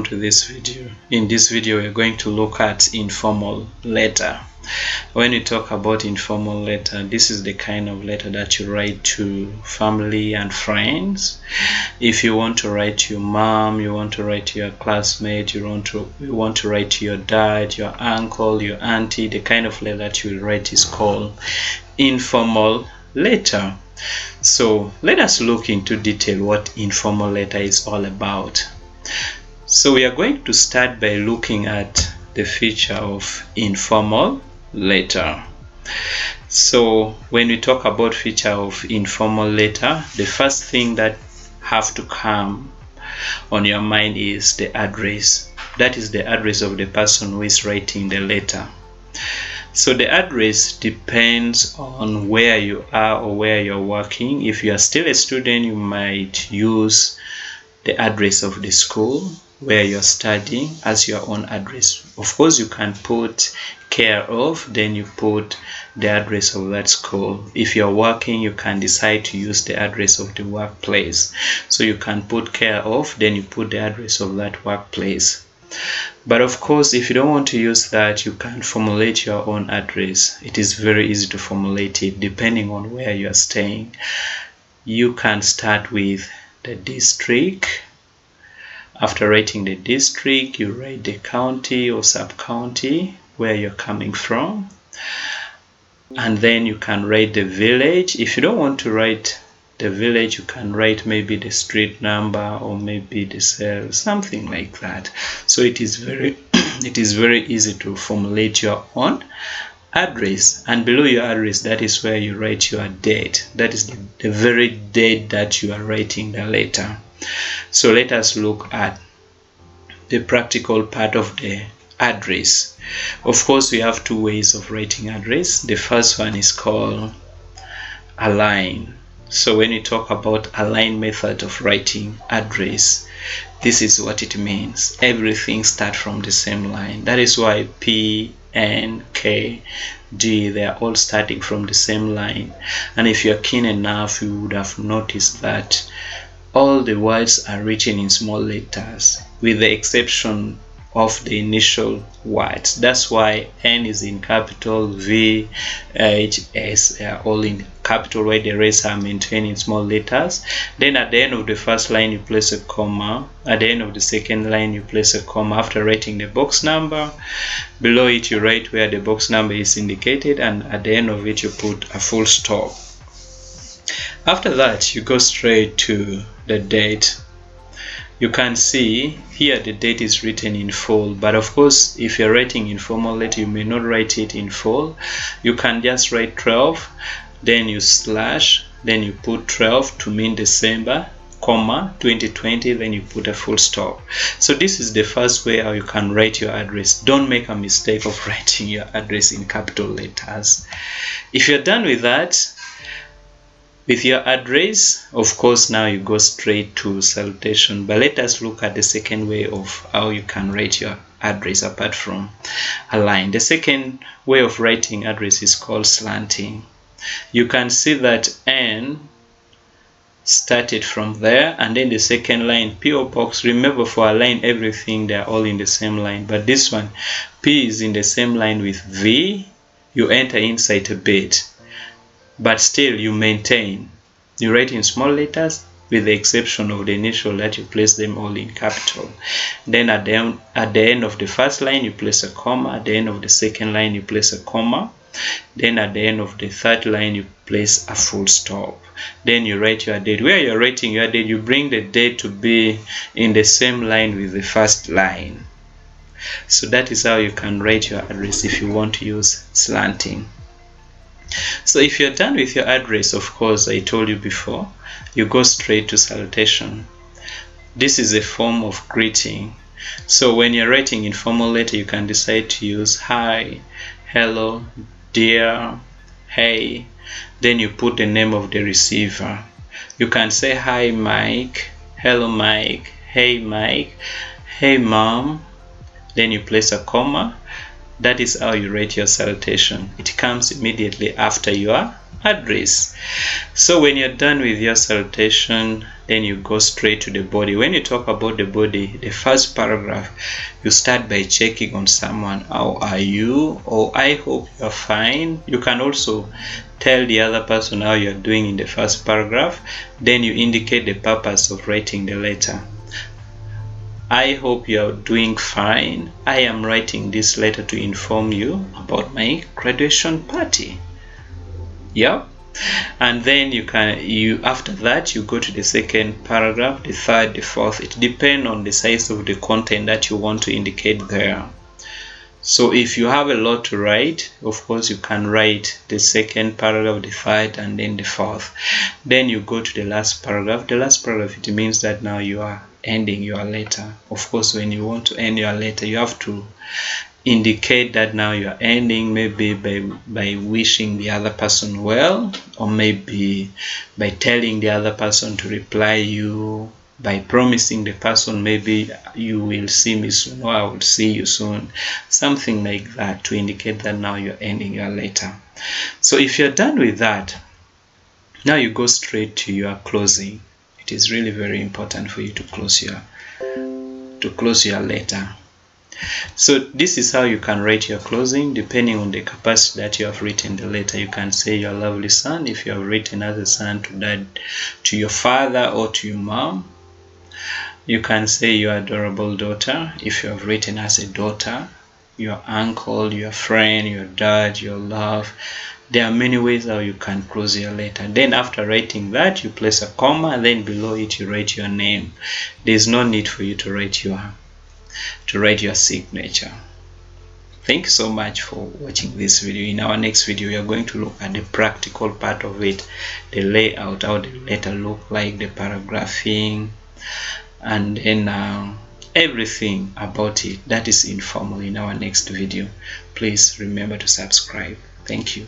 welcome to this video. In this video we are going to look at informal letter. When we talk about informal letter, this is the kind of letter that you write to family and friends. If you want to write to your mom, you want to write to your classmate, you want to write to your dad, your uncle, your auntie, the kind of letter that you will write is called informal letter. So let us look into detail what informal letter is all about. So we are going to start by looking at the feature of informal letter. So when we talk about feature of informal letter, the first thing that have to come on your mind is the address. That is the address of the person who is writing the letter. So the address depends on where you are or where you're working. If you are still a student, you might use the address of the school where you're studying as your own address. Of course, you can put care of, then you put the address of that school. If you're working, you can decide to use the address of the workplace. So you can put care of, then you put the address of that workplace. But of course, if you don't want to use that, you can formulate your own address. It is very easy to formulate it depending on where you are staying. You can start with the district. After writing the district, you write the county or sub-county where you're coming from. And then you can write the village. If you don't want to write the village, you can write maybe the street number or maybe the cell, something like that. So it is very easy to formulate your own address. And below your address, that is where you write your date. That is the very date that you are writing the letter. So let us look at the practical part of the address. Of course, we have two ways of writing address. The first one is called a line. So when you talk about a line method of writing address, this is what it means. Everything starts from the same line. That is why P, N, K, G, they are all starting from the same line. And if you're keen enough, you would have noticed that all the words are written in small letters with the exception of the initial words. That's why N is in capital, V, H, S are all in capital, while the rest are maintained in small letters. Then at the end of the first line you place a comma. At the end of the second line you place a comma. After writing the box number, below it you write where the box number is indicated, and at the end of it you put a full stop. After that you go straight to the date. You can see here the date is written in full, but of course if you're writing informal letter you may not write it in full. You can just write 12, then you slash, then you put 12 to mean December, comma 2020, then you put a full stop. So this is the first way how you can write your address. Don't make a mistake of writing your address in capital letters. If you're done with that, with your address, of course, now you go straight to salutation. But let us look at the second way of how you can write your address apart from a line. The second way of writing address is called slanting. You can see that N started from there, and then the second line, PO box. Remember, for a line, everything they're all in the same line. But this one, P is in the same line with V. You enter inside a bit, but still you maintain. You write in small letters with the exception of the initial that you place them all in capital. Then at the end of the first line you place a comma. At the end of the second line you place a comma. Then at the end of the third line you place a full stop. Then you write your date. Where you're writing your date, you bring the date to be in the same line with the first line. So that is how you can write your address if you want to use slanting. So if you're done with your address, of course, I told you before, you go straight to salutation. This is a form of greeting. So when you're writing informal letter, you can decide to use hi, hello, dear, hey. Then you put the name of the receiver. You can say hi Mike, hello Mike, hey Mike, hey mom. Then you place a comma. That is how you write your salutation. It comes immediately after your address. So when you're done with your salutation, then you go straight to the body. When you talk about the body, the first paragraph, you start by checking on someone. How are you? Or I hope you're fine. You can also tell the other person how you're doing in the first paragraph. Then you indicate the purpose of writing the letter. I hope you're doing fine. I am writing this letter to inform you about my graduation party. Yeah. And then after that you go to the second paragraph, the third, the fourth. It depends on the size of the content that you want to indicate there. So if you have a lot to write, of course you can write the second paragraph, the third, and then the fourth. Then you go to the last paragraph. The last paragraph, it means that now you are ending your letter. Of course, when you want to end your letter, you have to indicate that now you are ending, maybe by wishing the other person well, or maybe by telling the other person to reply you, by promising the person maybe you will see me soon or I will see you soon, something like that, to indicate that now you're ending your letter. So if you're done with that, now you go straight to your closing. It is really very important for you to close your letter. So this is how you can write your closing, depending on the capacity that you have written the letter. You can say your lovely son if you have written as a son to dad, to your father or to your mom. You can say your adorable daughter if you have written as a daughter, your uncle, your friend, your dad, your love. There are many ways how you can close your letter. Then after writing that, you place a comma, and then below it you write your name. There is no need for you to write your signature. Thank you so much for watching this video. In our next video, we are going to look at the practical part of it, the layout, how the letter look like, the paragraphing, and then everything about it that is informal in our next video. Please remember to subscribe. Thank you.